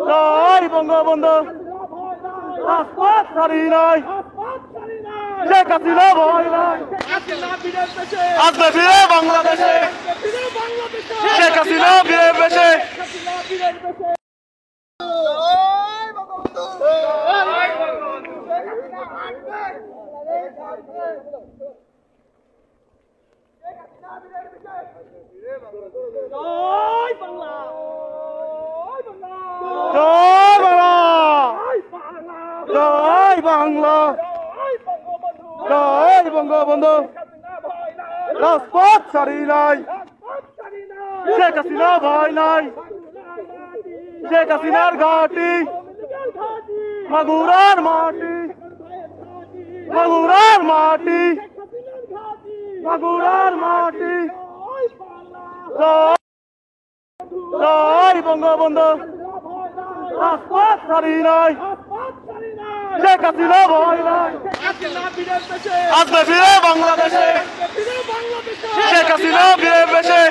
জয় বঙ্গবন্ধু রাজপথ ছাড়ি নাই শেখ হাসিনা ভয় নাই আসবে ফিরে বাংলাদেশে শেখ হাসিনা ফিরে বেশে জয় বাংলা জয় বাংলা জয় বঙ্গবন্ধু রাজপথ ছাড়ি নাই শেখ হাসিনা ভয় নাই শেখ হাসিনার ঘাটি মাগুরার মাটি মাগুরার মাটি মাগুরার মাটি জয় বঙ্গবন্ধু রাজপথ ছাড়ি নাই শেখ হাসিনা ভয় নাই আসবে ফিরে বাংলাদেশে শেখ হাসিনা ফিরে বেশে